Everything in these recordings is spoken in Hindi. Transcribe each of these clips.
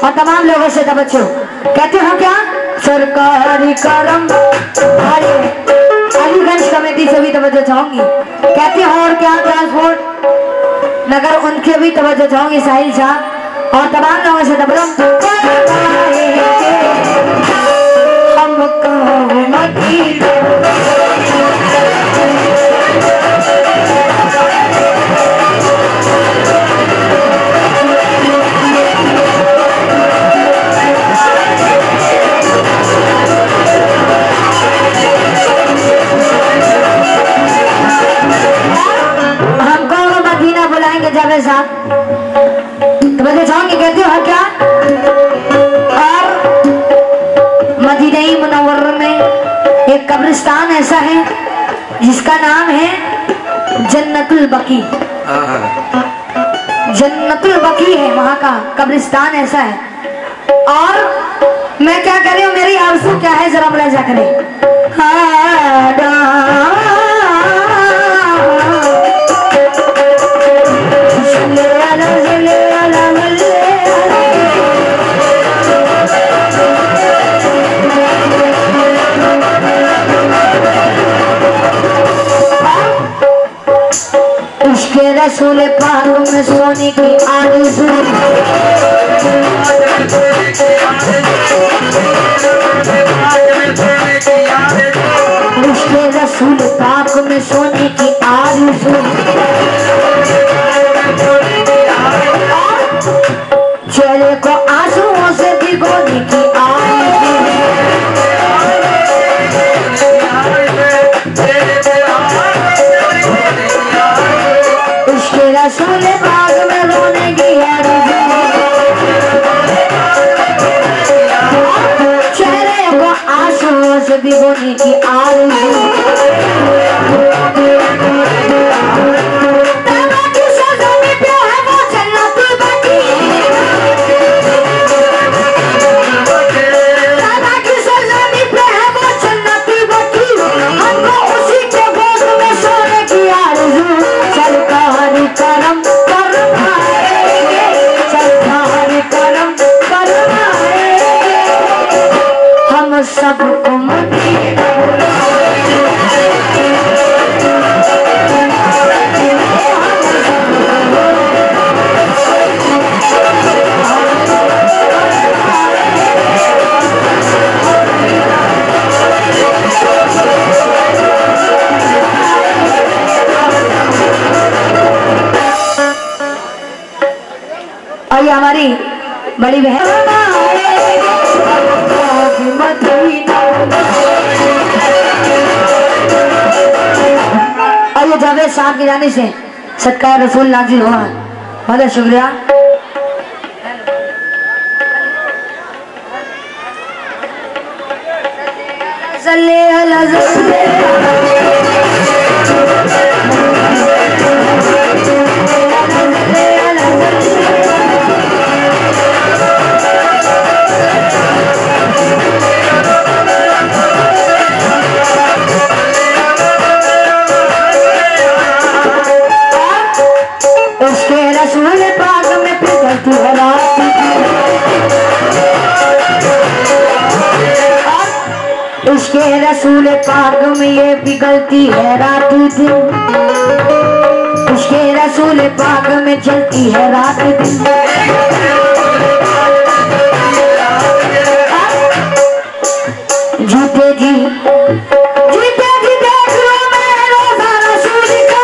और तमाम लोगों से तवज्जो। कहते हो क्या? सरकारी करम भाई अलीगंज कमेटी से भी तवज्जो चाहूंगी। कहते हो और क्या? ट्रांसपोर्ट नगर उनके भी तवज्जो चाहूंगी, साहिल साहब और तमाम लोगों से तवज्जो। जावेद साहब तो बच्चे चाहोगे, कहते हो क्या? और मदीना मुनव्वरा में एक कब्रिस्तान ऐसा है जिसका नाम है जन्नतुल बकी। जन्नतुल बकी है वहां का कब्रिस्तान ऐसा है। और मैं क्या कर रही हूँ, मेरी आरज़ू क्या है, जरा मुलाजा करें। उसके रसूल पाक में सोने की आरज़ू, उसके रसूल पाक में सोने की आरज़ू, चेहरे को आंसुओं से भिगोने की आरज़ू, उसके रसूल पाक में रोने की आरज़ू, चेहरे को आंसुओं से भिगोने की आरज़ू। सबको और हमारी बड़ी बहन और ये जावेद साहब की जाने से सदका रसूल नाजिल हुआ, बहुत शुक्रिया। उसके रसूल पाक में ये पिघलती है रात दिन, उसके रसूल पाक में चलती है रात दिन। जीते जी जीते जी देख लो मैं रोज़ा रसूल का,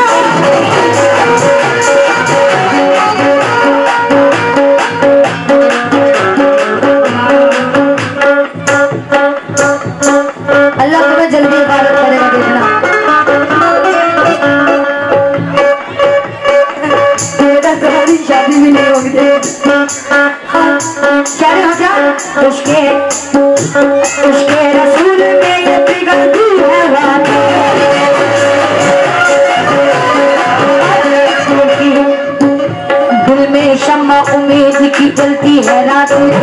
अल्लाह तुम्हें जल्दी इबादत करेगा देखना। तुम्हारी शादी भी नहीं होगी क्या रे हो क्या? उसके रसूल में ये पिघलती है रात, दिल में शम्मा उम्मीद की जलती है रात दिन।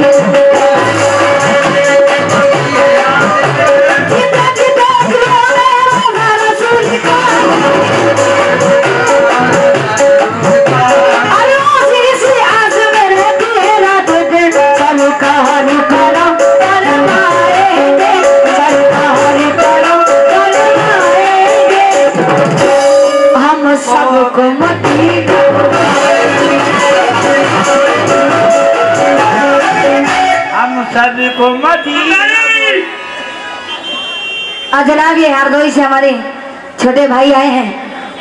सभी को मदीना। आज जनाब ये हरदोई से हमारे छोटे भाई आए हैं,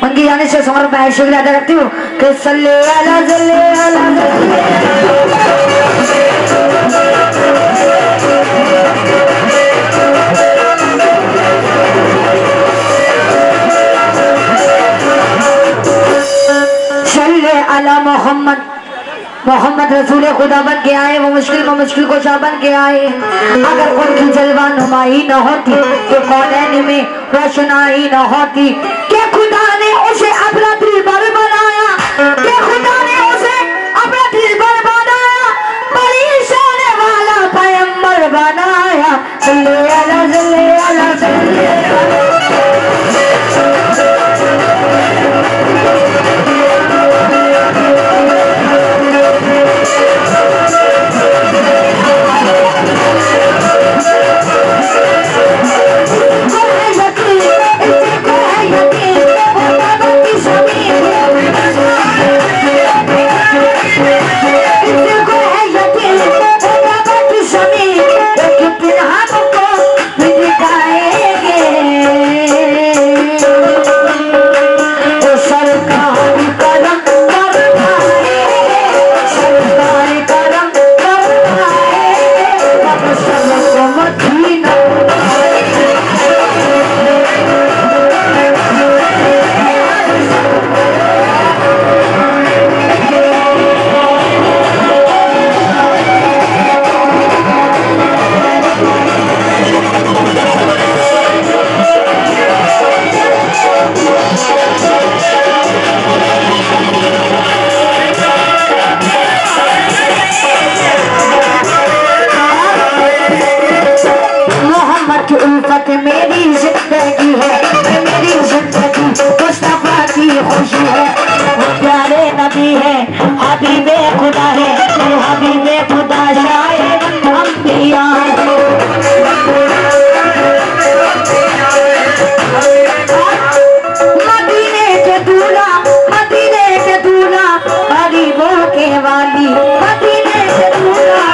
उनकी जाने से समर्पण है, शुक्रिया अदा करती हूँ कि सल्ले अला सल्ले अला सल्ले अला मोहम्मद। मोहम्मद रसूल खुदा बन के आए, वो मुश्किल को मुश्किल को शाह बन के आए। अगर उनकी जलवा नुमाई न होती तो कौनैन में रोशनाई न होती। के खुदा ने उसे अपना दिलबर बनाया, के खुदा ने उसे अपना दिलबर बनाया, बड़ी शान वाला पैगंबर बनाया। सल्ले अला सल्ले अला सल्ले अला। मेरी जिंदगी है, मेरी जिंदगी मुस्तफा की खुशी है। प्यारे नबी है, हबीबे खुदा है, हबीबे खुदा शायर अंबिया। मदीने के दूल्हा, मदीने के दूल्हा, गरीबों के वाली, मदीने के दूल्हा।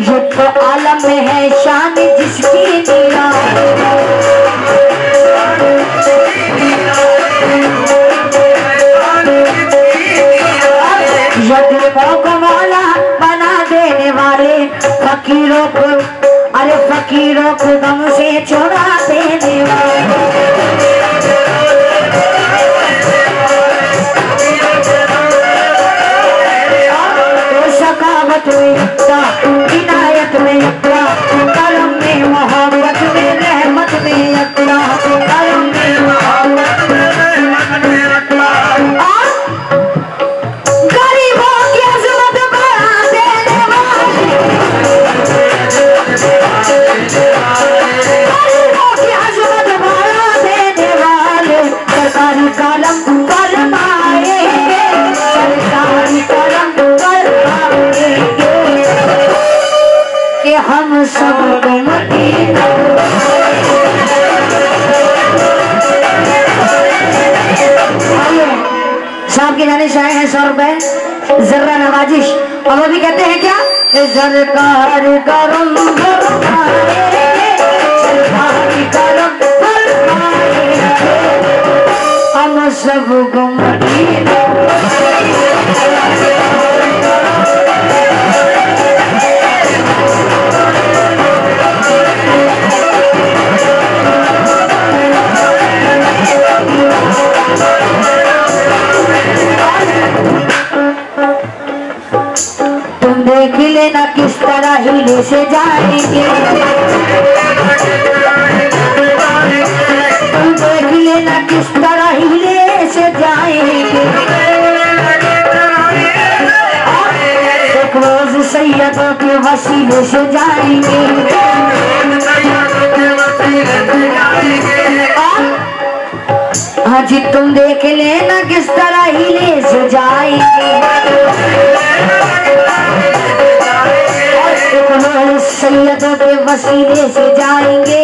ये तो आलम में है शान जिसकी निराह। यतीमों को मौला बना देने वाले, फकीरों को, अरे फकीरों को गम से छुड़ा देने वाले। सखावत में यकता, इनायत में यकता, करम में मोहब्बत में रहमत में यकता, करम में मोहब्बत में रहमत में यकता। गरीबों की अज़मत बढ़ा देने वाले, गरीबों की अज़मत बढ़ा देने वाले, सरकारी कलम फरमाए, सरकारी कलम कि हम सब मदीना। साहब की जाने से आए हैं 100 रुपए जर्रा नवाजिश, और वो भी कहते हैं क्या, सरकार करम फरमाए, सरकार करम फरमाए, हम सब मदीना। तुम देख लेना किस तरह हीले से जाएंगे, तुम देख लेना किस तरह हीले से जाएंगे। एक रोज सैयदों के वसीले से जाएंगे, हाँ जी तुम देख लेना किस तरह हीले से जाएंगे। सैयदों के वसीले से जाएंगे,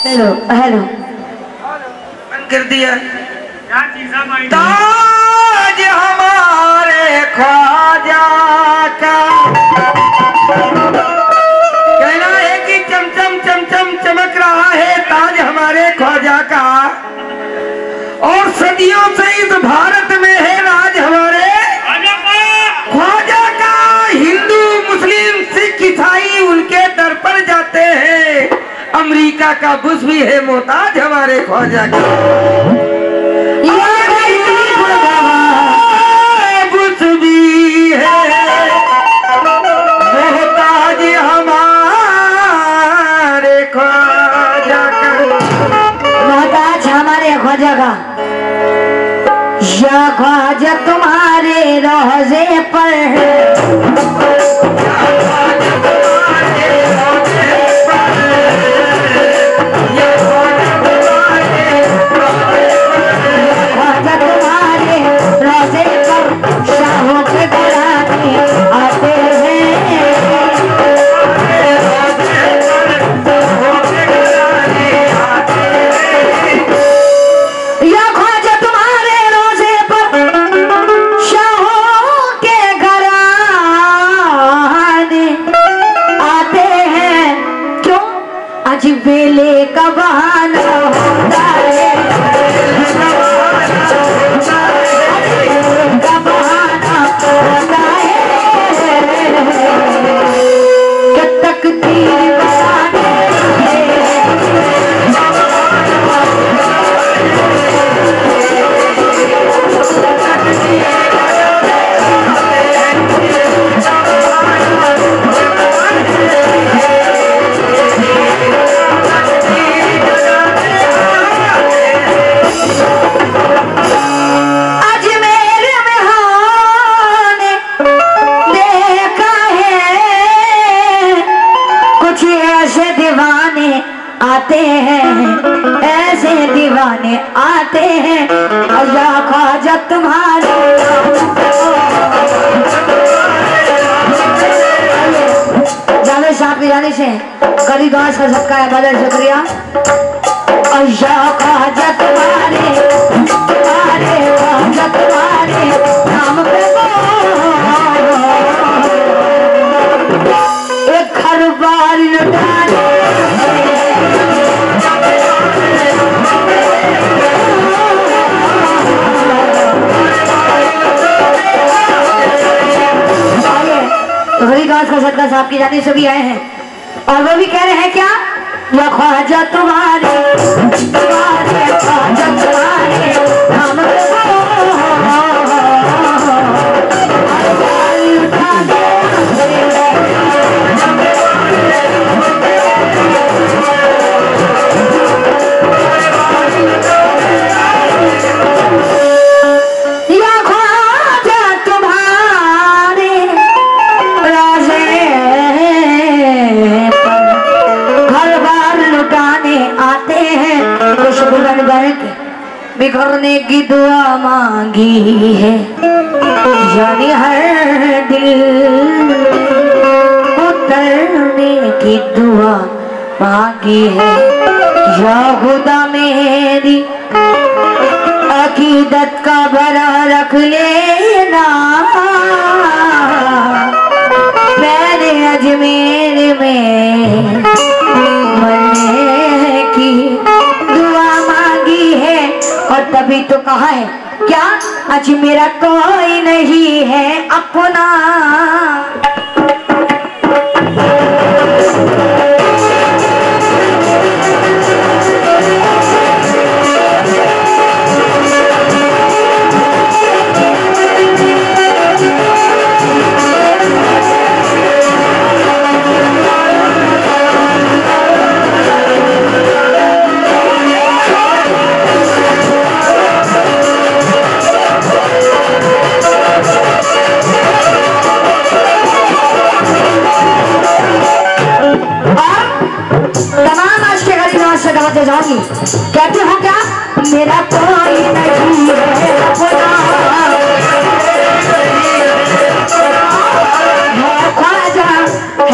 हेलो हेलो कर दिया ताज हमारे ख्वाजा का कहना है कि चमचम चमचम चमक रहा है ताज हमारे ख्वाजा का और सदियों से इस भारत में है राज हमारे ख्वाजा का। हिंदू मुस्लिम सिख ईसाई उनके दर पर जाते हैं। अमेरिका का बुश भी है मोहताज हमारे ख्वाजा का। बुश भी है मोहताज हमारे ख्वाजा का। मोहताज हमारे ख्वाजा का। या ख्वाजा तुम्हारे रोजे पर शाहों के घराने आते हैं। या ख्वाजा तुम्हारे रोजे पर शाहों के घराने आते हैं। क्यों? आज बेले का बहाना होता है। आते हैं ऐसे दीवाने आते हैं। या ख्वाजा तुम्हारे जाने साहब के जाने से गरीब का सबका है बदल शुक्रिया। या ख्वाजा तुम्हारे ख्वाजा तुम्हारे नाम पे एक घर बार लुटाने का सदका साहब की जाने से भी आए हैं और वो भी कह रहे हैं क्या? या ख्वाजा तुम्हारे ख्वाजा तुम्हारे नाम बिखरने की दुआ मांगी है। यानी हर दिल उतरने की दुआ मांगी है। या खुदा मेरी अकीदत का भरा रख लेना। मैंने अजमेर में मरने की दुआ मांगी है और तभी तो कहा है क्या? आज मेरा कोई नहीं है अपना। जाऊंगी कहते हो क्या? मेरा कोई नहीं है अपना।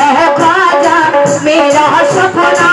है ख्वाजा मेरा सपना।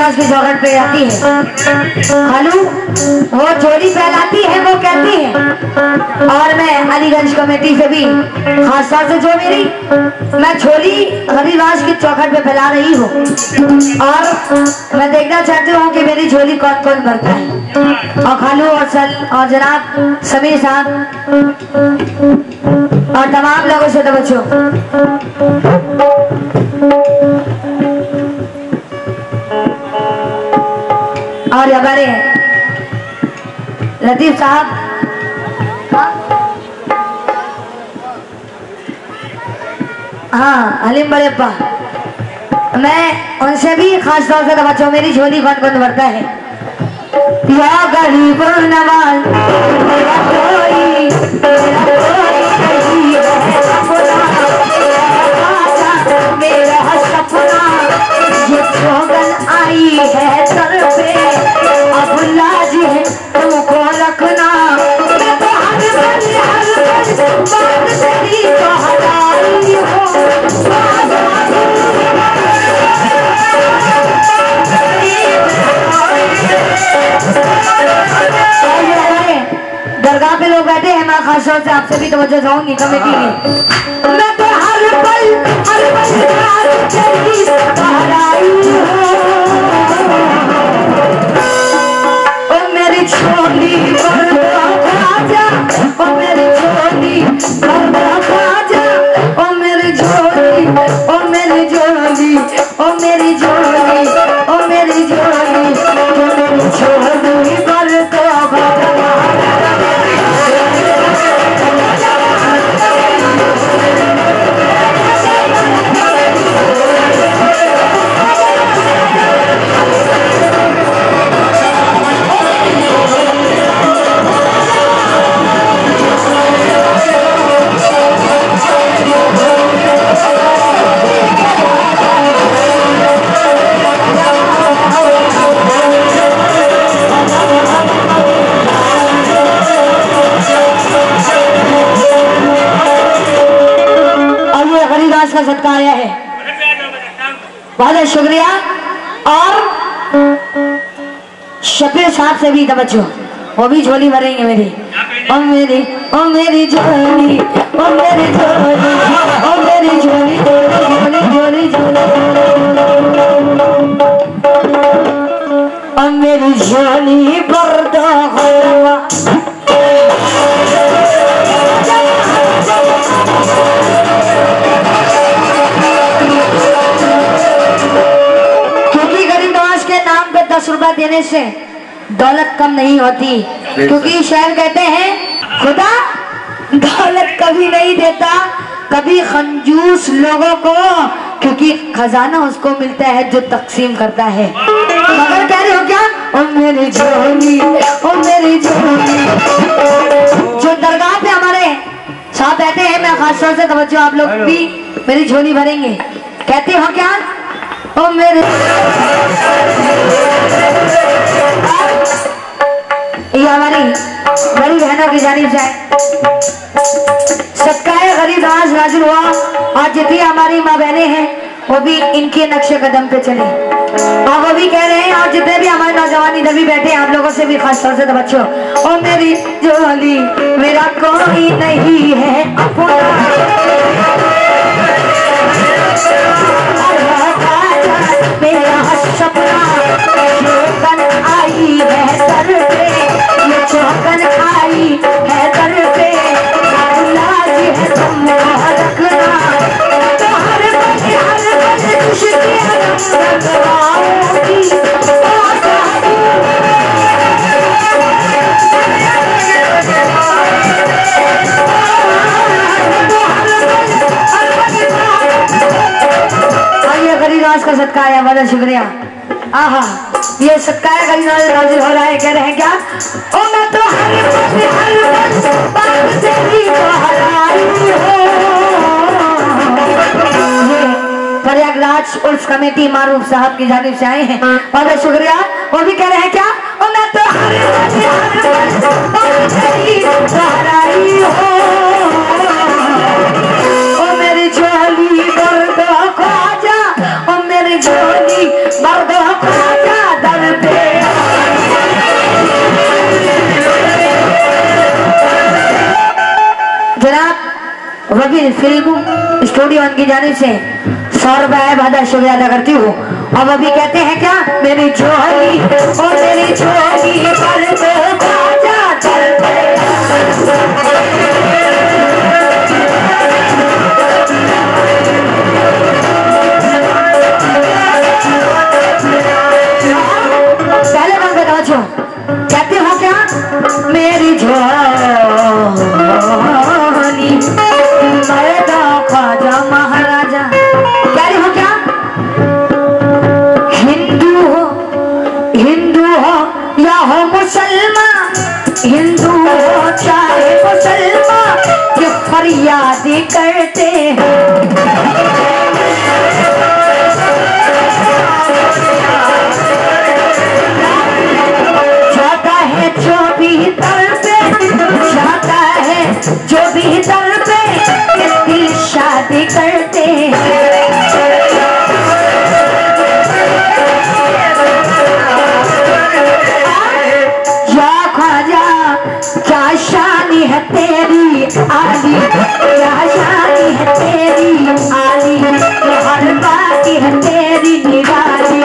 हरिदास की चौखट पे आती है। खालू वो झोली फैलाती है, वो कहती है, और मैं अलीगंज कमेटी से भी खास तौर से जो मेरी मैं झोली हरिदास की चौखट पे फैला रही हूँ, और मैं देखना चाहती हूँ कि मेरी झोली कौन कौन भरता है। और खालू और जनाब समीर साहब और तमाम लोगों से तो बच्चों और हमारे लतीफ साहब, हाँ हलीम बड़ेप्पा, मैं उनसे भी खास तौर से बच्चों मेरी झोली कौन कौन भरता है। या गरीब नवाज मेरा कोई नहीं है सपना, मेरा सपना ये सोगन आई है सर पे, अब लाज है तुमको रखना, मैं तो हर पल बात तेरी दोहराई हूँ। दरगाह पे लोग बैठे हैं, मैं खास तौर से आपसे भी तवज्जो चाहूंगी कमेटी में। मैं तो हर पल बात तेरी दोहराई हूँ, ओ मेरी छोली बरदा खाजा, ओ मेरी छोली बरदा खाजा, ओ मेरी झोली, ओ मेरी झोली, ओ मेरी झोली, ओ मेरी झोली, ओ मेरी झोली बरदा खाजा। का सदका आया है, बहुत शुक्रिया। और शफीर साहब से भी तवज्जो, वो भी झोली भरेंगे मेरी, ओ मेरी झोली, ओ मेरी झोली, ओ मेरी झोली, झोली झोली, ओ मेरी झोली बरदा हुआ। ₹10 देने से दौलत कम नहीं होती, क्योंकि शायर कहते हैं खुदा दौलत कभी नहीं देता, कभी कंजूस लोगों को, क्योंकि खजाना उसको मिलता है जो तकसीम करता है। मगर कह रहे हो क्या, ओ मेरी झोली, ओ मेरी झोली। जो दरगाह पे हमारे साहब बैठे हैं, मैं खास तौर से तवज्जो, आप लोग भी मेरी झोली भरेंगे। कहते हो क्या, ओ मेरे ये हमारी बड़ी बहनों की जानिब से सदकाए गरीब आज नाजिल हुआ, और जितनी हमारी माँ बहनें हैं वो भी इनके नक्शे कदम पे चले, और वो भी कह रहे हैं, और जितने भी हमारे नौजवान इधर भी बैठे हैं, आप लोगों से भी खास तौर से तो बच्चों, ओ मेरी झोली मेरा कोई नहीं है अपना, मेरा सपना चौकन आई है सर पे, ये चौकन आई है सर पे, लाज है तुमको रखना, तो हर पल खुशियाँ रंगवाऊंगी। गरीबाज का सदका आया, बड़ा शुक्रिया। आहा, ये सदका गरीबाज नाजिल हो रहा है, कह रहे हैं क्या, ओ मैं तो हर बात तेरी दोहराई हूँ। प्रयागराज उर्स कमेटी मारूफ साहब की जानिब से आए हैं, बड़ा शुक्रिया। वो भी कह रहे हैं क्या, ओ मैं तो हर बात तेरी दोहराई हूँ, ओ मेरी झोली बरदा ख्वाजा, ओ मेरी झोली बरदा ख्वाजा, वकील फिल्म स्टूडियो की जाने से 100 रुपए बाधा शुक्रिया अदा करती हूँ। अब अभी कहते हैं क्या, मेरी झोली और मेरी झोली पर तो बाजा चलते। पहले बात बताओ छो, कहते हो क्या, मेरी झोली मरदा ख्वाजा महाराजा। कह रही हो क्या, हिंदू हो या हो मुसलमान, हिंदू हो चाहे मुसलमान, ये फरियाद करते हैं। जाता है जो भी दर पे, जाता है जो भी दर पे, दिल शादी करते हैं। क्या शानी है तेरी आली, क्या शानी है तेरी आली, हर बात है तेरी निराली।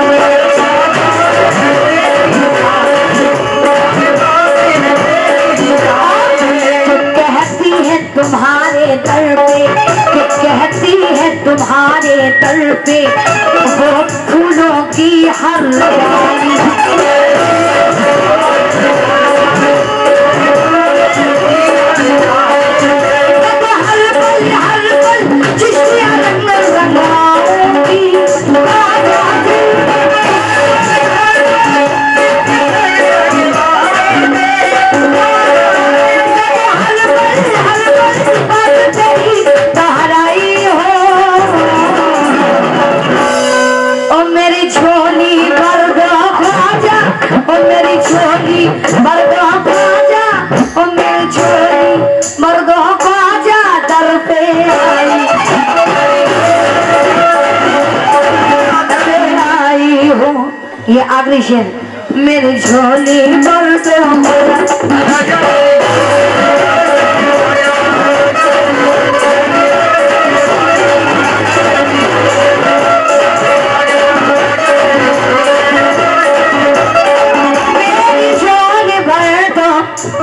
कहती है तुम्हारे दर पे, कहती है तुम्हारे दर पे, वो फूलों की हर डाली। ये आखिरी शेर, मेरी झोली मर्द मेरी झोली भर दो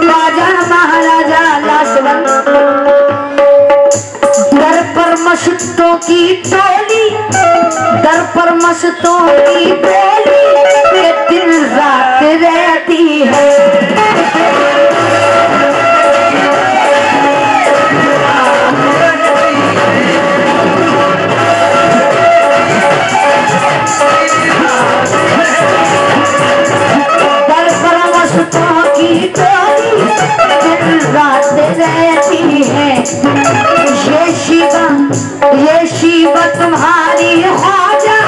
राजा महाराजा लाजवंत। दर पर मस्तों की टोली, दर पर मस्तों की टोली, दिन रात रहती है। दर पर मस्तों की टोली, दिन रात रहती है। ये शिवा तुम्हारी ख्वाजा,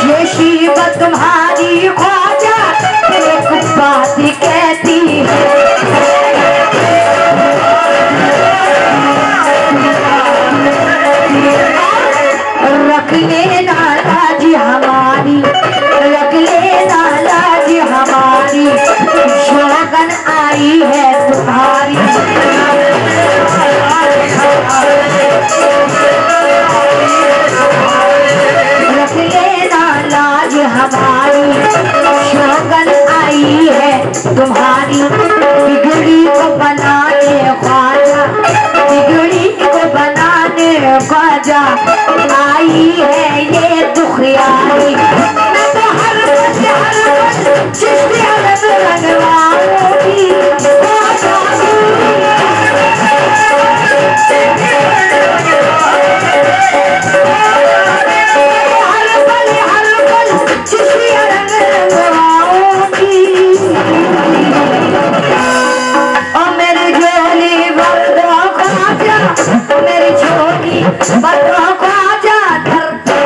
ये शिवा तुम्हारी ख्वाजा, एक बात कहती है। रख लेना लाज हमारी, रख लेना लाज हमारी, शोगन आई है तुम्हारी। रख लेना लाज हमारी, शोगन आई है तुम्हारी। बिगड़ी को बनाने ख्वाजा, बिगड़ी को बनाने ख्वाजा, आई है ये दुखियारी। मैं तो हर चिश्ती अलग लगवाऊंगी, मेरी झोली बदला ख्वाजा दर पे।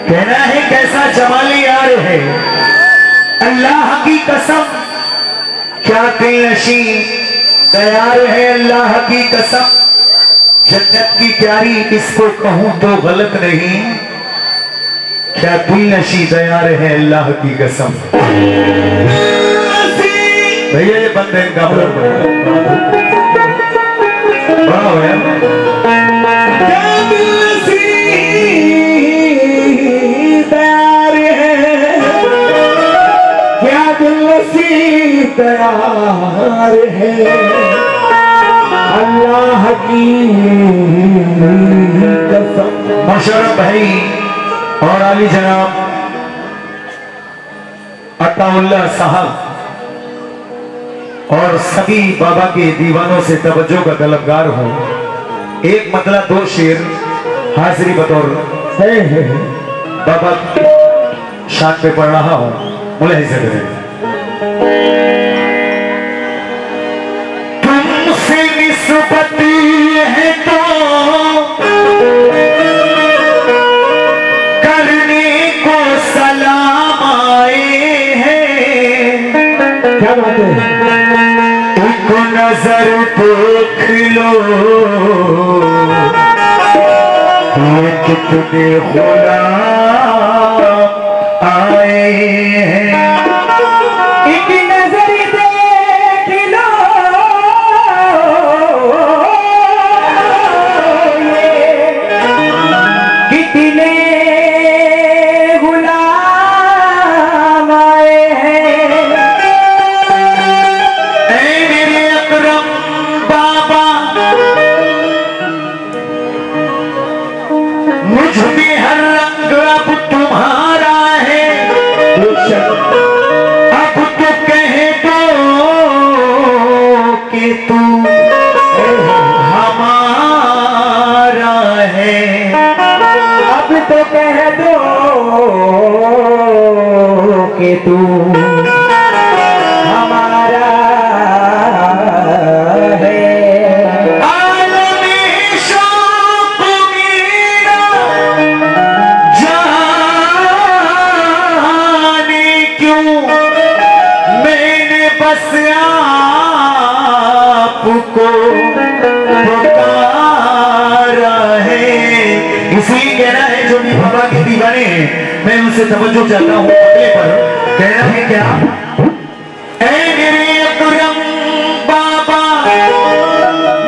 कहना है कैसा जमाली यार है, अल्लाह की कसम क्या दिल नशी तैयार है, अल्लाह की कसम जन्नत की प्यारी, इसको कहूं तो गलत नहीं, क्या दिल नशी तैयार है, अल्लाह की कसम। भैया ये बंद है इनका बड़ा भैया, क्या दिल नशी तैयार है, क्या दिल नशी तैयार है, अल्लाह की कसम। मुशर्रफ भाई और अली जनाब अताउल्लाह साहब और सभी बाबा के दीवानों से तवज्जो का तलबगार हूं। एक मतलब दो शेर हाजिरी बतौर बाबा शान पे पढ़ रहा हूं, मुलाहिजा करें। तुमसे निस्बत है तो करने को सलाम आए हैं, क्या बात है, एक नजर देख लो ये कितने गुलाम आए हैं, एक नजर देख लो ये कितने गुलाम आए हैं। ऐ मेरे अकरम बाबा मुझ में हर रंग अब तुम्हारा है, अब तो कह दो कि तू हमारा है, अब तो कह दो कि तू हमारा है। आलमे शौक मेरा जाने क्यों मैंने बस आपको पुकारा है। इसलिए कहना है जो भी बाबा के दीवाने हैं मैं उनसे तवज्जो चाहता हूँ अगले पर। कहना है क्या, ऐ मेरे अकरम बाबा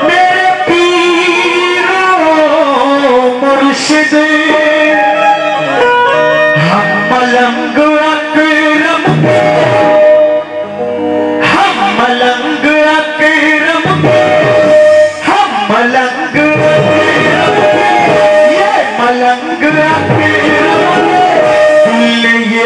मेरे पीरो मुर्शिद हम मलंग अकरम, हम मलंग अकरम, हम मलंग अकरम, ये मलंग अकरम ने ये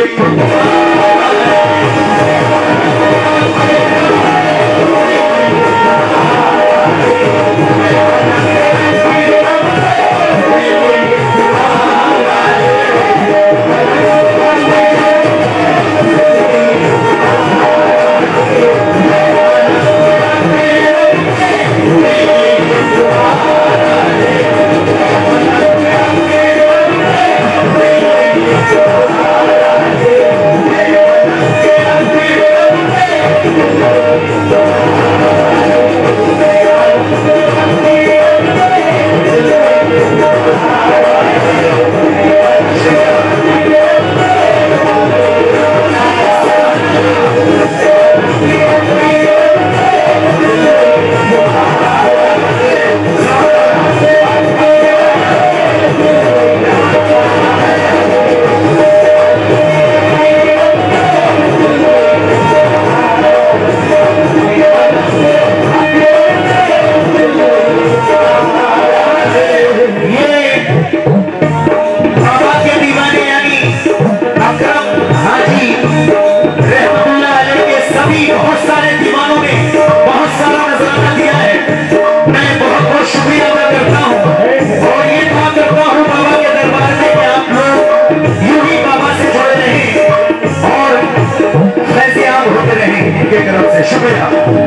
शुक्रिया।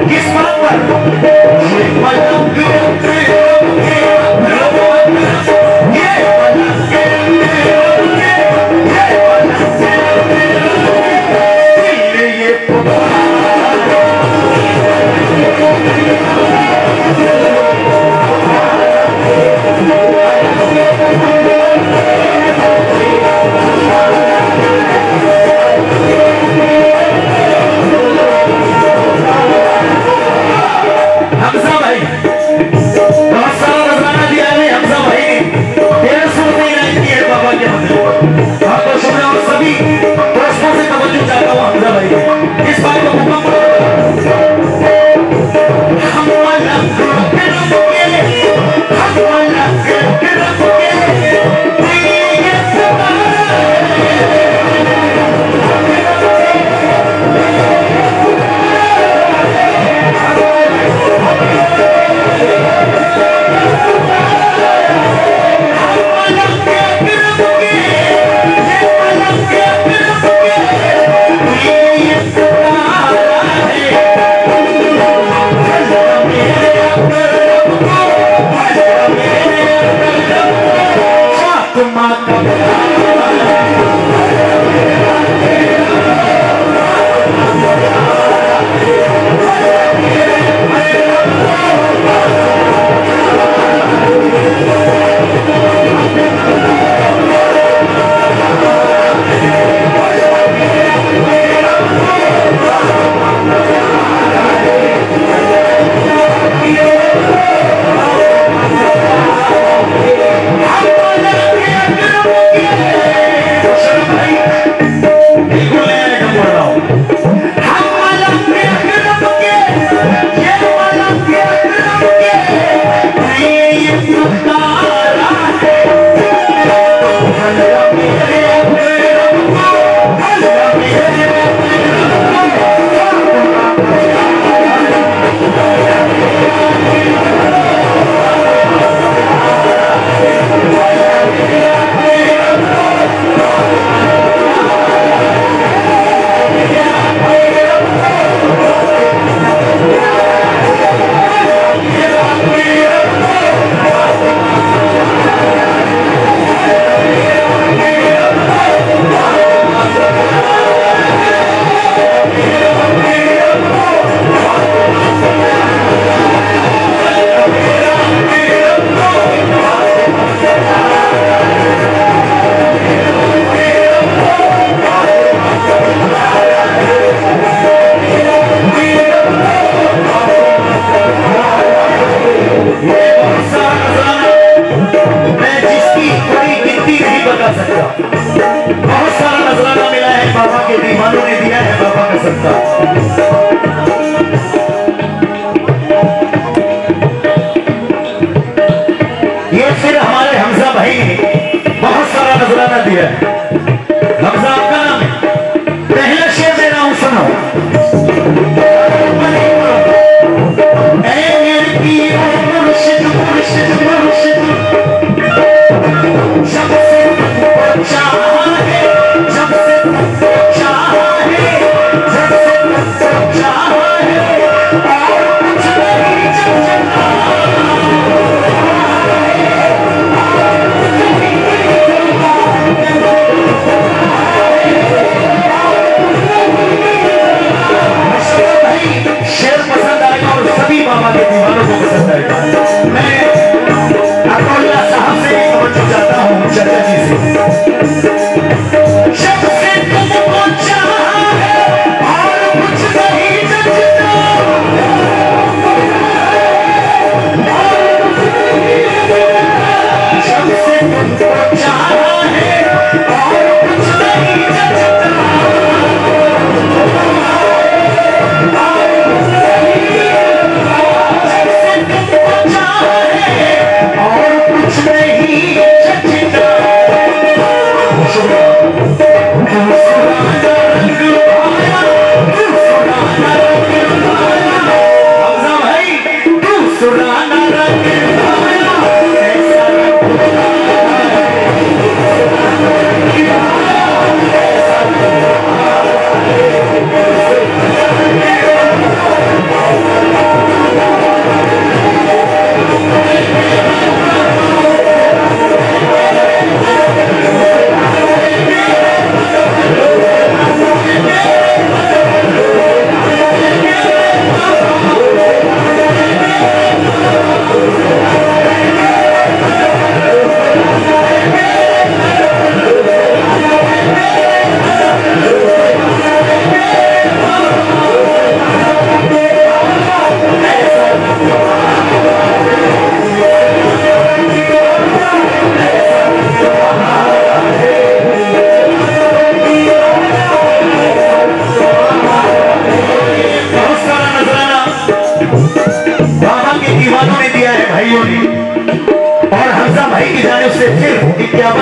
किस बात पर ये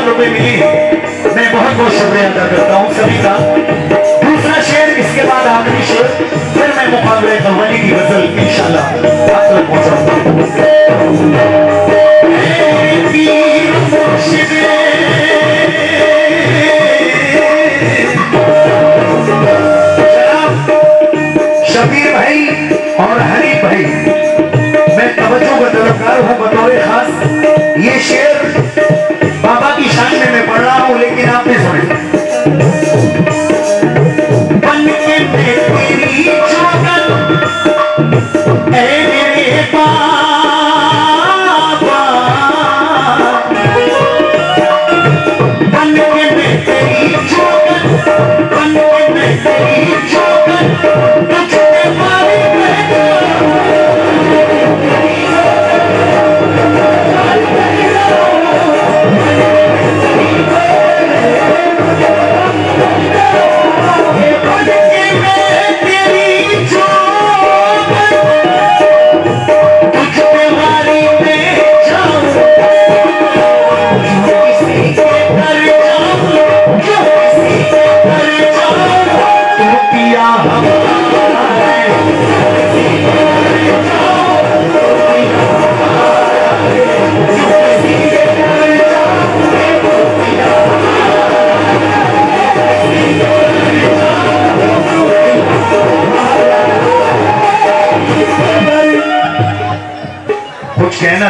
रुपए मिली। मैं बहुत बहुत शुक्रिया अदा करता हूँ सभी का। दूसरा शेर, इसके बाद आखिरी शेर, फिर मैं मुकाबले कव्वाली की गजल इंशाल्लाह आप तक पहुंचाऊंगा। शबीर भाई और हनीफ भाई, मैं तवज्जो का तलबकार हूँ बतौर खास। ये शेर बाबा की शान में मैं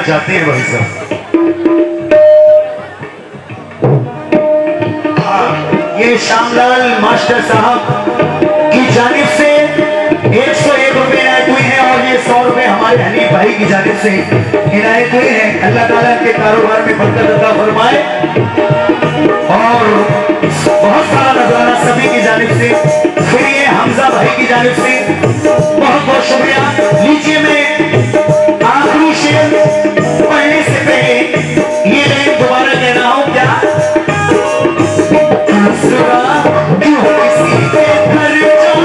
चाहते हैं भाई साहब। ये श्यामलाल मास्टर साहब की जानिब से 101 रुपए इनायत हुई है और ये 100 रुपए हमारे हनीफ भाई की जानिब से इनायत हुई है। अल्लाह ताला के कारोबार में बरकत अता फरमाए और बहुत सारा नजराना सभी की जानिब से, फिर ये हमजा भाई की जानिब से बहुत बहुत शुक्रिया। लीजिए मैं आखिरी शेर पढ़ने से पहले ये लाइन दोबारा कह रहा हूं, क्या किसी के घर जाओ,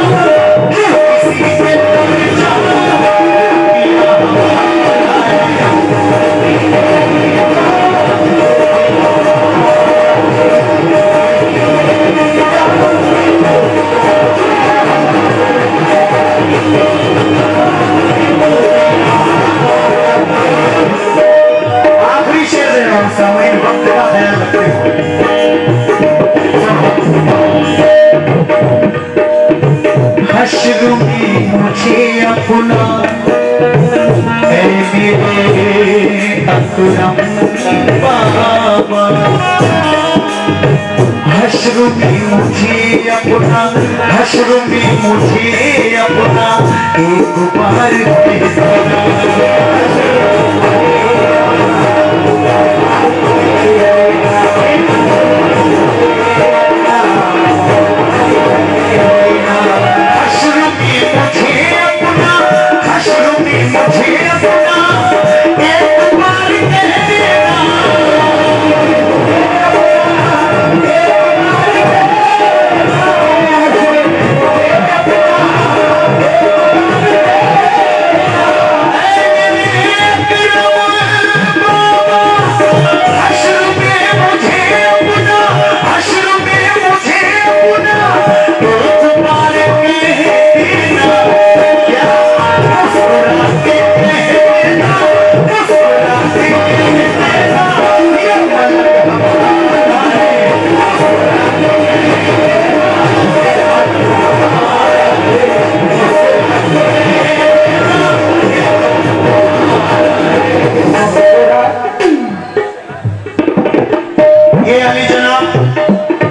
किसी के घर जाओ, आखिरी शेर दे रहा हूं, सामने वक्त का ख्याल रखते हुए। हश्र में मुझे अपना ऐ मेरे अकरम बाबा, हश्र में मुझे अपना, हश्र में मुझे अपना एक बार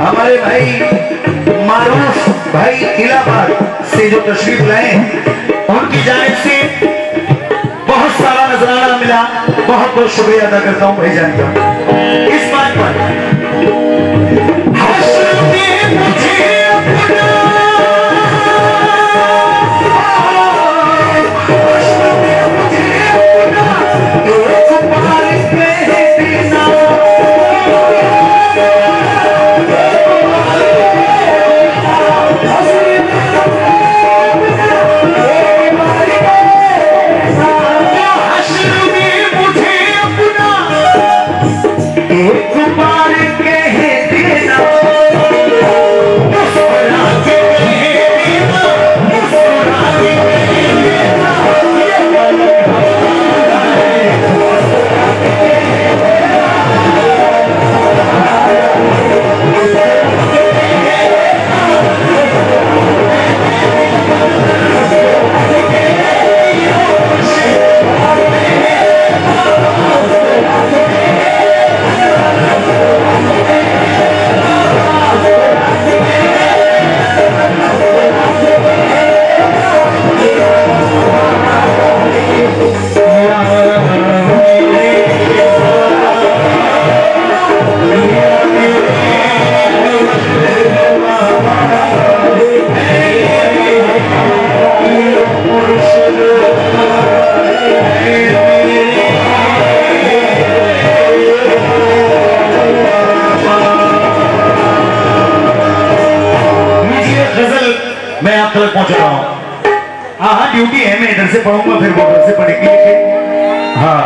हमारे भाई मारूफ भाई इलाहाबाद से जो तशरीफ लाए उनकी जानिब से बहुत सारा नजराना मिला। बहुत बहुत शुक्रिया अदा करता हूँ भाईजान का इस बात पर। मैं आप तक पहुंच रहा हूँ। हाँ ड्यूटी है, मैं इधर से पढ़ूंगा फिर वो उधर से पढ़ेगी। हाँ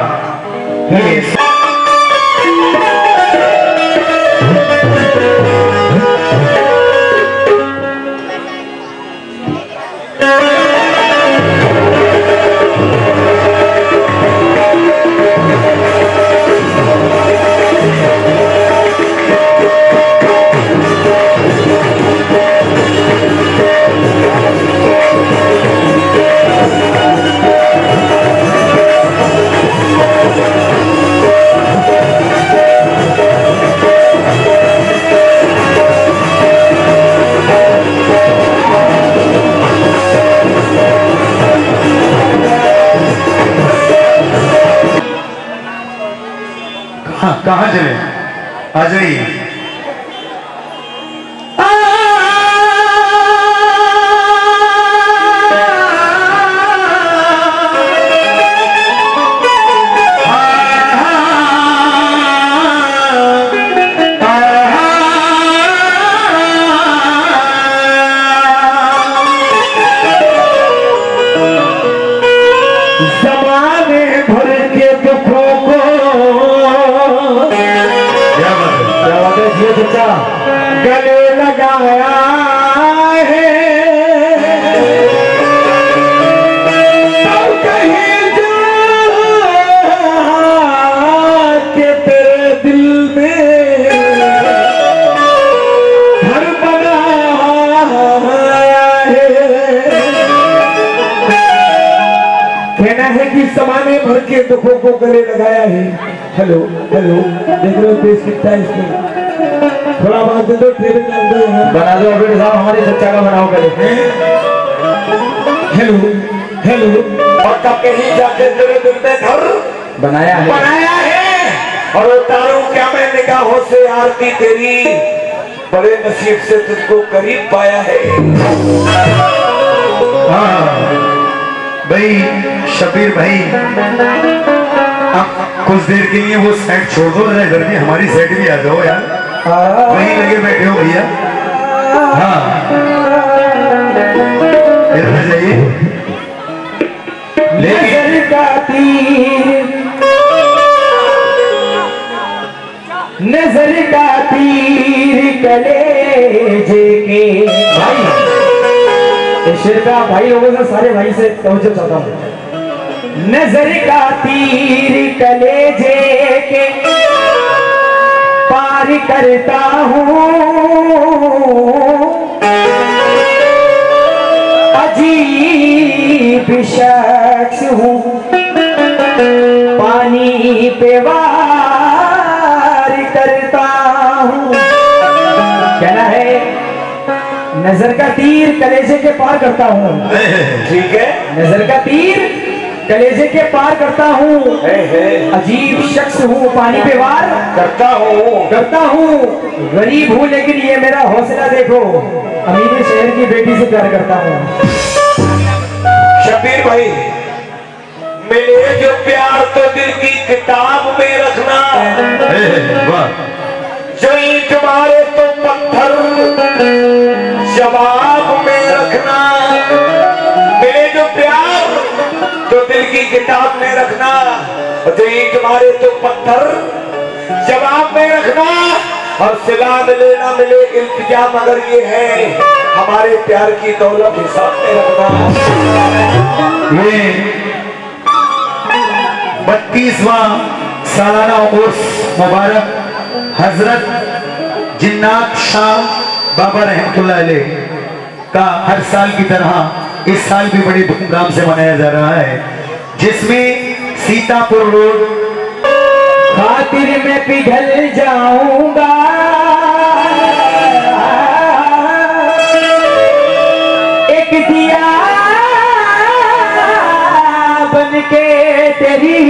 कहाँ चले? आ जाइए। गले लगाया है तो कहीं के तेरे दिल में घर बनाया है। कहना है कि समाने भर के दुखों को गले लगाया है। हेलो हेलो, देख लो पेश कितना है इसमें, थोड़ा बात दे दो, टेबल बना दो अभी साहब, हमारे सच्चा का बनाओ करे। हेलो हेलो, और तब कहीं जाके तेरे दिल में घर बनाया है और उतारूं क्या मैं निगाहों से आरती तेरी, बड़े नसीब से तुझको करीब पाया है। हाँ भाई शबीर भाई, आप कुछ देर के लिए वो सेट छोड़ दो, इधर भी हमारी सेट भी आ जाओ यार, वहीं लगे बैठे हो भैया। हाँ इधर जाइए। नजर का तीर, नजर का तीर कलेजे के भाई, शेर का भाई लोगों से, सारे भाई से तवज्जो चाहता हूँ। नजर का तीर कलेजे के पार करता हूँ, अजीब शख्स हूँ, पानी पे वार करता हूँ। कहना है नजर का तीर कलेजे के पार करता हूँ, ठीक है, नजर का तीर कलेजे के पार करता हूँ, अजीब शख्स हूँ, पानी पे वार करता हूँ, गरीब हूँ लेकिन ये मेरा हौसला देखो, अमीर शहर की बेटी से प्यार करता हूँ। शबीर भाई, मिले जो प्यार तो दिल की किताब में रखना, जो ईंट मारे तो पत्थर जवाब में रखना। मिले जो प्यार तो दिल की किताब में रखना, जो ईंट मारे तो पत्थर जवाब में रखना। और सिला मिले ना मिले इल्तिजा मगर ये है, हमारे प्यार की दौलत हिसाब में रखना। ये 32वां सालाना उर्स मुबारक हजरत जिन्नात शाह बाबा रहमतुल्लाह अलैह का हर साल की तरह इस साल भी बड़ी धूमधाम से मनाया जा रहा है, जिसमें सीतापुर रोड खातिर में पिघल जाऊंगा, एक दिया बनके तेरी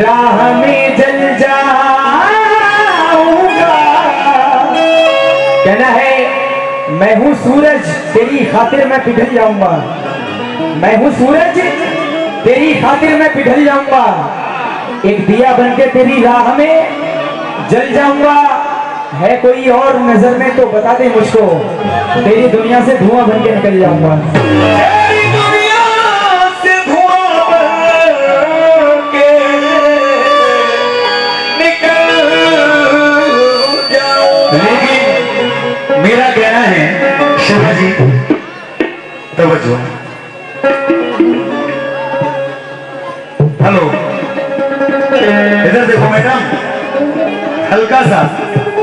राह में जल जाऊंगा। कहना है मैं हूँ सूरज तेरी खातिर मैं पिघल जाऊंगा, मैं हूँ सूरज तेरी खातिर मैं पिघल जाऊंगा, एक दिया बनके तेरी राह में जल जाऊंगा। है कोई और नजर में तो बता दे मुझको, तेरी दुनिया से धुआं बनके निकल जाऊंगा। तेरी दुनिया से धुआं बनके निकल जाऊंगा। लेकिन मेरा कहना है शोभा जी, तवज्जो, हेलो इधर देखो मैडम, हल्का सा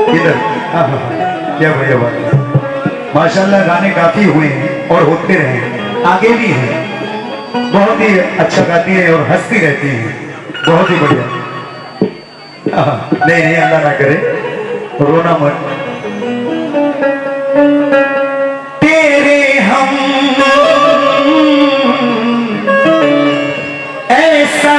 इधर, क्या बढ़िया बात, माशाल्लाह गाने काफी हुए हैं और होते रहे, आगे भी हैं, बहुत ही अच्छा गाती है और हंसती रहती है, बहुत ही बढ़िया। नहीं नहीं अल्लाह ना करे, रोना मत। तेरे हम ऐसा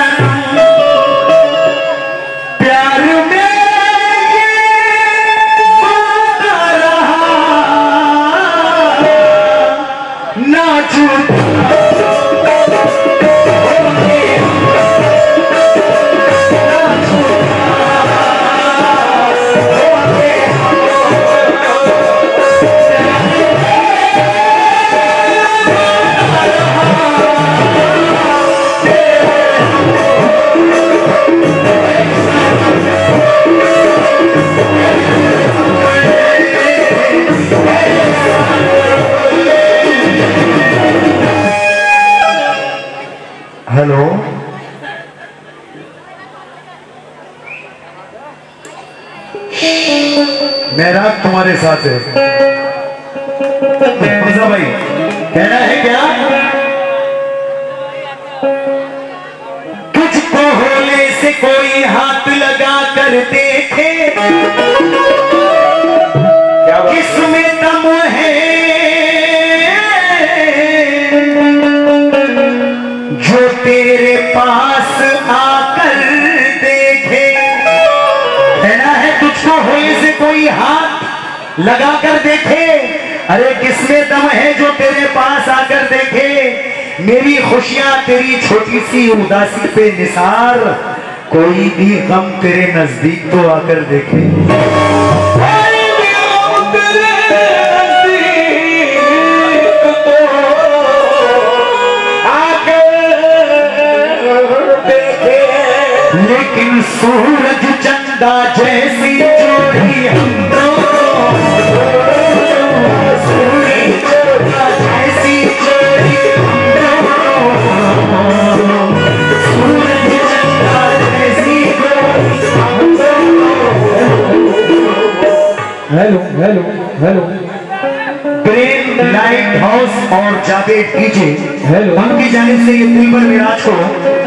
मेरा तुम्हारे साथ है। मुसा भाई कहना है क्या? तुझको होले से कोई हाथ लगा कर देखे, किसमें दम है जो तेरे पास आकर देखे। कहना है तुझको होले से कोई हाथ लगा कर देखे, अरे किसमें दम है जो तेरे पास आकर देखे। मेरी खुशियां तेरी छोटी सी उदासी पे निसार, कोई भी गम तेरे नजदीक तो आकर देखे। लेकिन सूरज चंदा जैसी जोड़ी हम दोनों, सूरज चंदा जैसी जोड़ी हम दोनों, सूरज चंदा जैसी जोड़ी हम दोनों। Hello hello hello. Prem light house और जावेद डीजे हेलो, उनकी जानिब से ये दिलबर मिराज को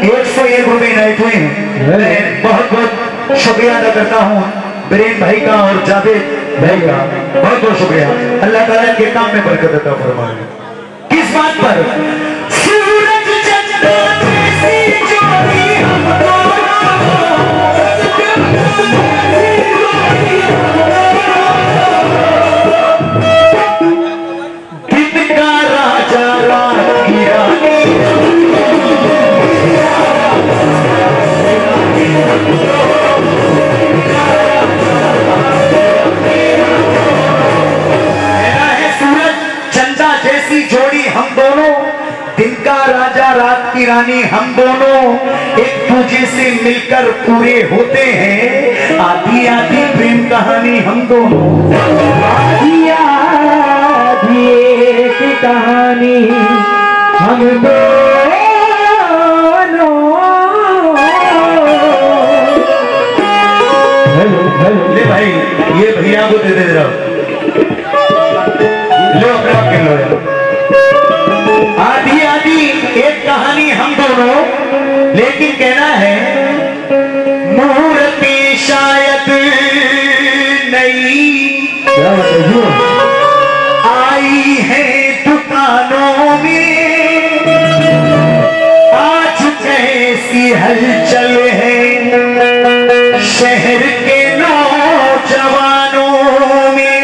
101 रुपए इनायत हुए हैं। मैं बहुत बहुत शुक्रिया अदा करता हूँ प्रेम भाई का और जावेद भाई का, बहुत बहुत शुक्रिया। अल्लाह ताला के काम में बरकत अता फरमाए। किस बात पर? सूरज चंदा जैसी जोड़ी हम रात की रानी, हम दोनों एक दूजे से मिलकर पूरे होते हैं। आधी आधी प्रेम कहानी हम दोनों, आधी आधी एक कहानी हम दोनों। Hello hello. ले भाई ये भैया को दे दे जरा, लो अपना के लो। आधी आधी एक कहानी हम दोनों, लेकिन कहना है मूर्ति शायद नई आई है दुकानों में, आज कैसी हलचल है शहर के नौजवानों में।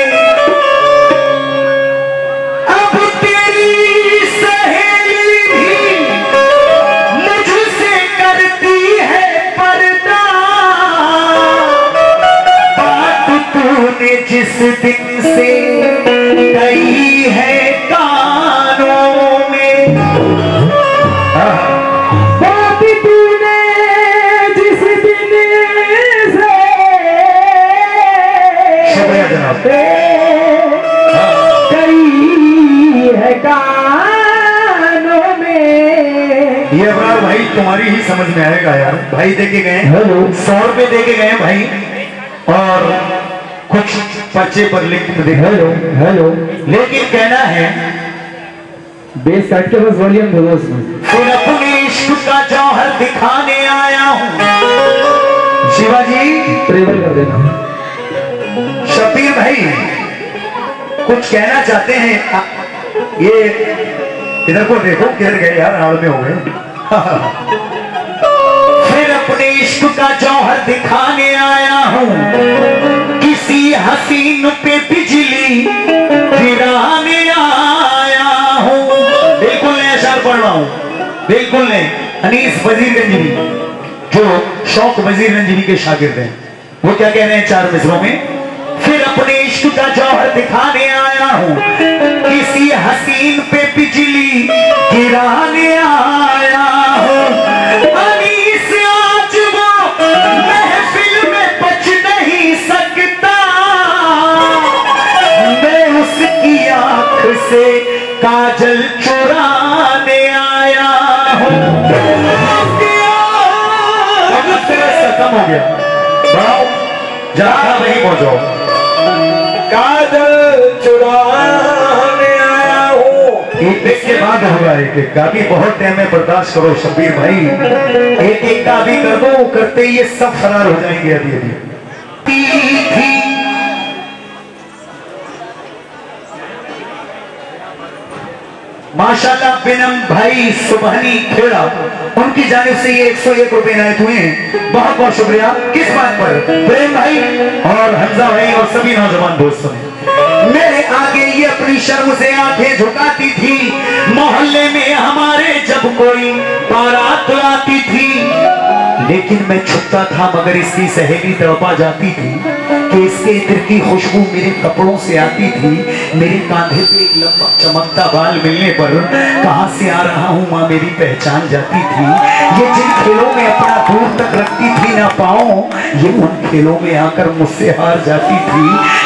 जिस दिन से गई है कानों में, बात तूने जिस दिन से गई है कानों में। ये अबरार भाई तुम्हारी ही समझ में आएगा यार। भाई देके गए 100 रुपए देके गए भाई, और कुछ पर्चे पर लिख दे हेलो हेलो। लेकिन कहना है बेस काट के बस वॉल्यूम दो उसमें। फिर अपने इश्क का जौहर दिखाने आया हूँ। शिवाजी ट्रेवल कर देना। शबीर भाई कुछ कहना चाहते हैं? ये इधर को देखो, किधर गए यार, आड़ में हो गए। फिर अपने इश्क का जौहर दिखाने आया हूँ, किसी हसीन पे बिजली गिराने आया हूँ। बिल्कुल नया शार पढ़ रहा हूँ, बिल्कुल नहीं। अनीस वजीर रंजनी, जो शौक वजीर रंजनी के शागिर्द हैं, वो क्या कह रहे हैं 4 मिसरों में? फिर अपने इश्क का जौहर दिखाने आया हूँ, किसी हसीन पे बिजली गिराने आया हूँ। अनीस आज वो महफिल में बच नहीं सकता, मैं उसकी आंख से काजल चुराने आया हूँ। खत्म हो गया, बढ़ाओ जरा वहीं पहुंचो। एक एक के बाद होगा, एक एक का भी बहुत टाइम में बर्दाश्त करो शब्बीर भाई, एक एक का भी कर दो, करते ही ये सब फरार हो जाएंगे अभी अभी। माशाल्लाह बिनम भाई सुबहनी खेड़ा, उनकी जानिब से ये 101 रुपए इनायत हुए हैं, बहुत बहुत शुक्रिया। किस बात पर? प्रेम भाई और हमजा भाई और सभी नौजवान दोस्तों ने। मेरे आगे ये अपनी शर्म से आंखें झुकाती थी, मोहल्ले में हमारे जब कोई बारात आती थी, लेकिन मैं छुपता था मगर इसकी सहेली तड़पा जाती थी कि इसके इत्र की खुशबू मेरे कपड़ों से आती थी। मेरे कांधे पे एक लंबा चमकता बाल मिलने पर कहां से आ रहा हूं मां मेरी पहचान जाती थी। ये जिन खेलों में अपना दूर तक रखती थी ना पाओ, ये उन खेलों में आकर मुझसे हार जाती थी।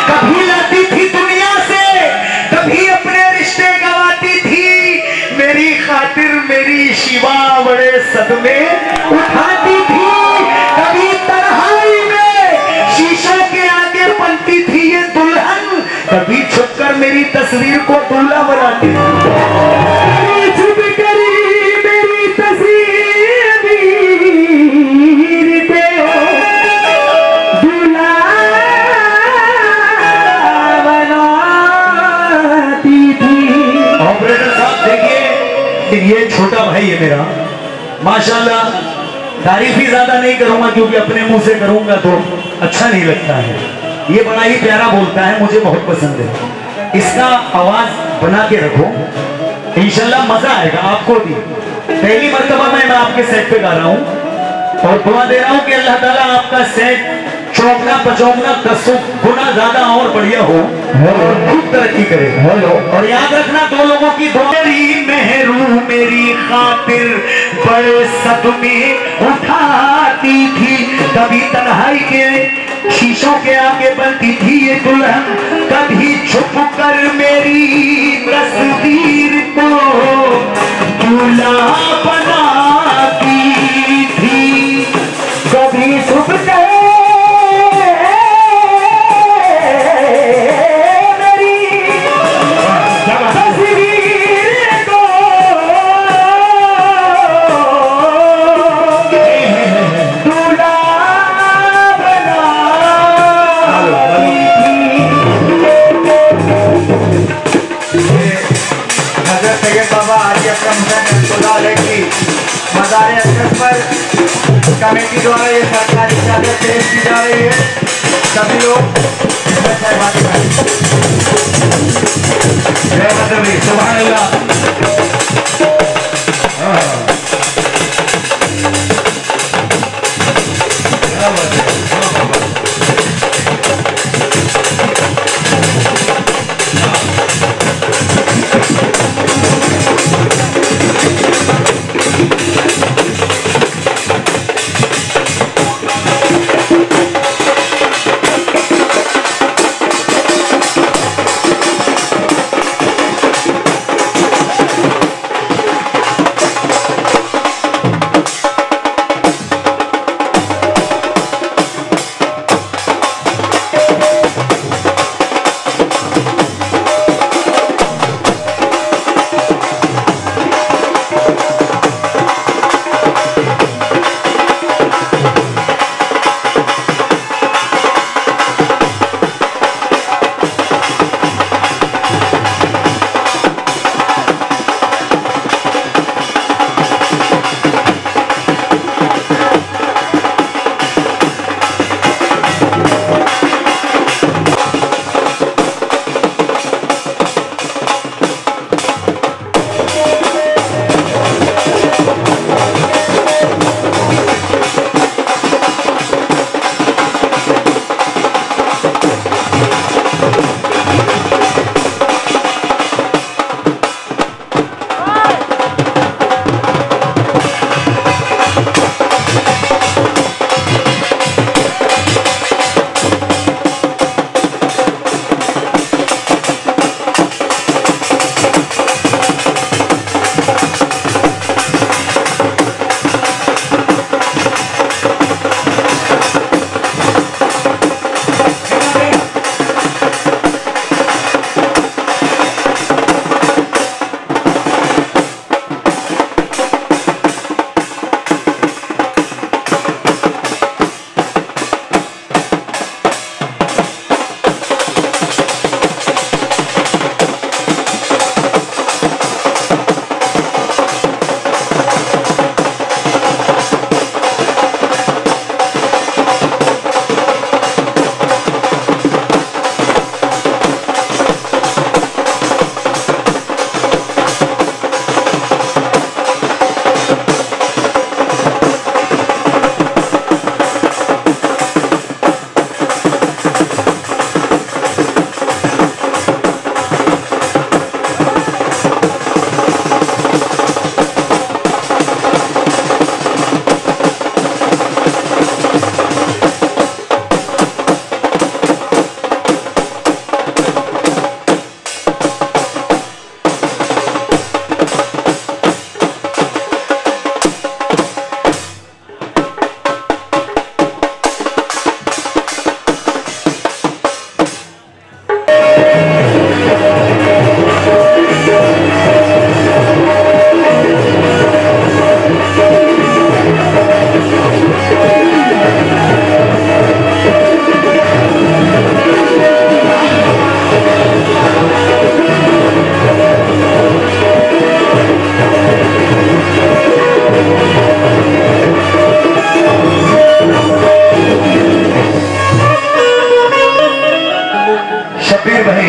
कभी लाती थी दुनिया से, कभी अपने रिश्ते गवाती थी, मेरी खातिर मेरी शिवा बड़े सदमे उठाती थी। कभी तन्हाई में शीशों के आगे बनती थी ये दुल्हन, कभी छुपकर मेरी तस्वीर को दूल्हा बनाती थी। छुप करी मेरी तस्वीर को दूल्हा बनाती थी। ऑपरेटर साहब देखिए, ये छोटा भाई है मेरा, माशाल्लाह तारीफ ही ज्यादा नहीं करूंगा क्योंकि अपने मुंह से करूंगा तो अच्छा नहीं लगता है। ये बड़ा ही प्यारा बोलता है, मुझे बहुत पसंद है। इसका आवाज बना के रखो, इंशाल्लाह मजा आएगा आपको भी। पहली मर्तबा मैं आपके सेट पे गा रहा हूँ और दुआ दे रहा हूँ कि अल्लाह ताला आपका सेट चौंकना पचौकना 10 गुना ज्यादा और बढ़िया हो और खूब तरक्की करे। और याद रखना दो लोगों की मेरी मेहरू मेरी खातिर बड़े सदमे उठाती थी। कभी तन्हाई के शीशों के आगे बनती थी ये दुल्हन, कभी छुप कर मेरी तस्वीर को दूल्हा बनाती थी। कभी छुप कर मज़ार अशरफ पर कमेटी द्वारा ये सरकारी चादर पेश की जा रही है। सभी लोग सुभान अल्लाह।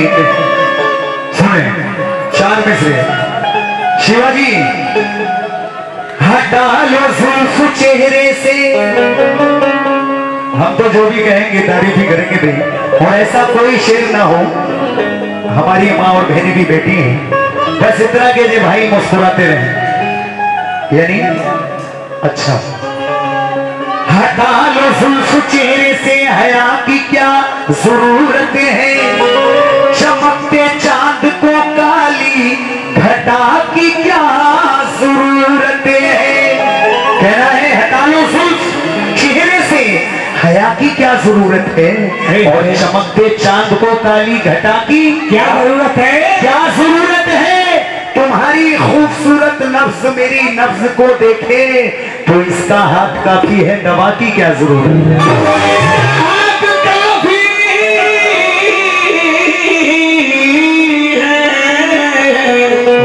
गीत सुने, 4 मिसरे। शिवाजी हटा लो जुल्फ चेहरे से, हम तो जो भी कहेंगे तारीफ ही करेंगे भाई, और ऐसा कोई शेर ना हो, हमारी माँ और बहनें भी बेटी हैं, बस इतना के जे भाई मुस्कुराते रहे, यानी अच्छा। हटा लो जुल्फ चेहरे से, हया की क्या जरूरत है, चमकते चांद को काली घटा की क्या जरूरत है। कहना है हटा लो जुल्फ चेहरे से, हया की क्या जरूरत है, और चमकते चांद को काली घटा की क्या जरूरत है। क्या जरूरत है, तुम्हारी खूबसूरत नफ्स मेरी नफ्स को देखे तो इसका हाथ काफी है, दवा की क्या जरूरत है। हाथ काफी है,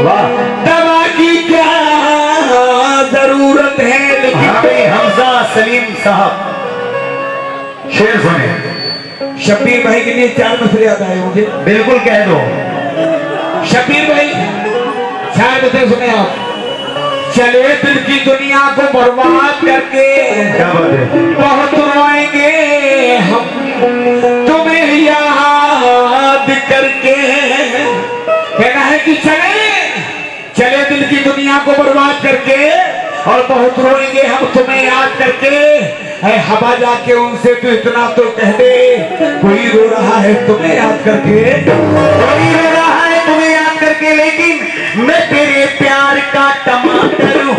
वाह, दवा की क्या जरूरत है। लेकिन हमजा सलीम साहब शेर सुने, शब्बीर भाई के लिए 4 मिसरे याद आए मुझे। बिल्कुल कह दो। शब्बीर भाई 4 मिसरे सुने आप। चले दिल की दुनिया को बर्बाद करके, क्या बात है, बहुत रोएंगे हम तुम्हें याद करके। कहना है कि चले दिल की दुनिया को बर्बाद करके, और बहुत रोएंगे हम तुम्हें याद करके। है हवा जाके उनसे तो इतना तो कह दे, कोई रो रहा है तुम्हें याद करके, कोई रो रहा है तुम्हें याद करके, लेकिन मैं तेरे प्यार का टमाटर हूँ,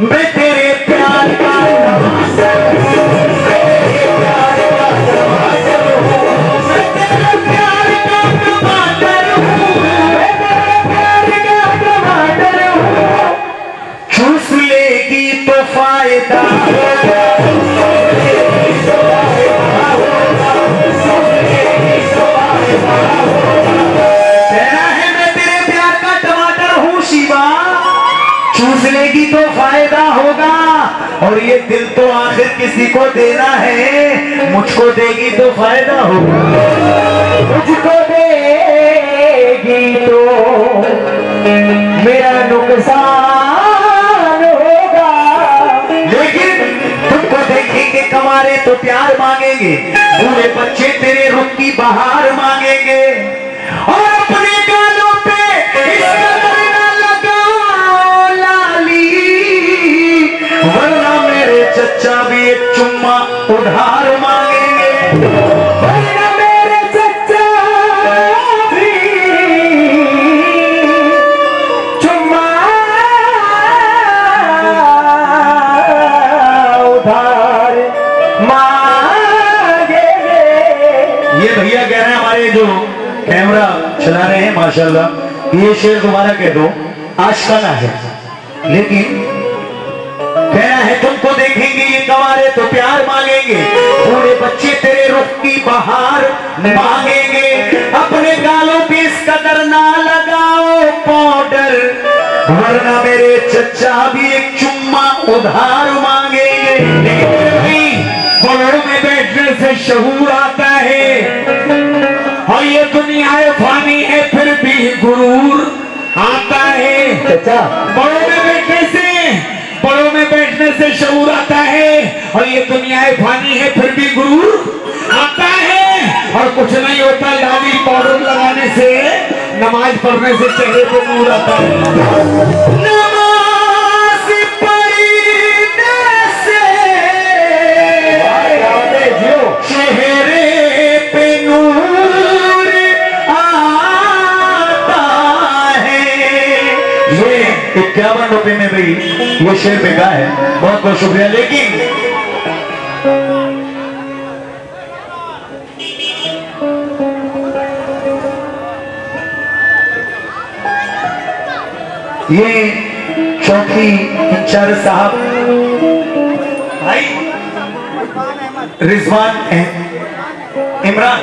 मैं तेरे प्यार का टमाटर हूँ, चूस लेगी तो फायदा होगा, कहना है मैं तेरे प्यार का टमाटर हूँ शिवा, चूस लेगी तो फायदा होगा, और ये दिल तो आखिर किसी को देना है, मुझको देगी तो फायदा होगा, मुझको देगी तो मेरा नुकसान होगा, लेकिन तुमको देखेंगे कमारे तो प्यार मांगेंगे, बूढ़े बच्चे तेरे रुख की बहार मांगेंगे, और अपने गालों पे इसका ना लगाओ लाली, वरना मेरे चच्चा भी एक चुम्मा उधार मांगेंगे, वरना मेरे चच्चा भी चुम्मा उधार मांगेंगे। ये भैया कह रहे हैं हमारे जो कैमरा चला रहे हैं माशाल्लाह, ये शेर दोबारा कह दो, आशिकाना है, लेकिन कहना है तुमको देखेंगे ये कमारे तो प्यार मांगेंगे, बूढ़े बच्चे तेरे रुख की बहार मांगेंगे, अपने गालों पे इस कदर ना लगाओ पाउडर, वरना मेरे चच्चा भी एक चुम्मा उधार मांगेंगे। बड़ों में बैठने से शहूर आता है, और ये दुनिया फानी है फिर भी गुरूर आता है। चच्चा बड़ों में बैठने से शऊर आता है, और ये दुनिया फानी है फिर भी गुरूर आता है, और कुछ नहीं होता लाली पाउडर लगाने से, नमाज पढ़ने से चेहरे पे नूर आता है। नमाज पढ़ने से चेहरे पे नूर आता है। ये 51 रुपए में भाई ये शेर बिका है, बहुत बहुत शुक्रिया। लेकिन ये चौकी इंचार्ज साहब भाई रिजवान इमरान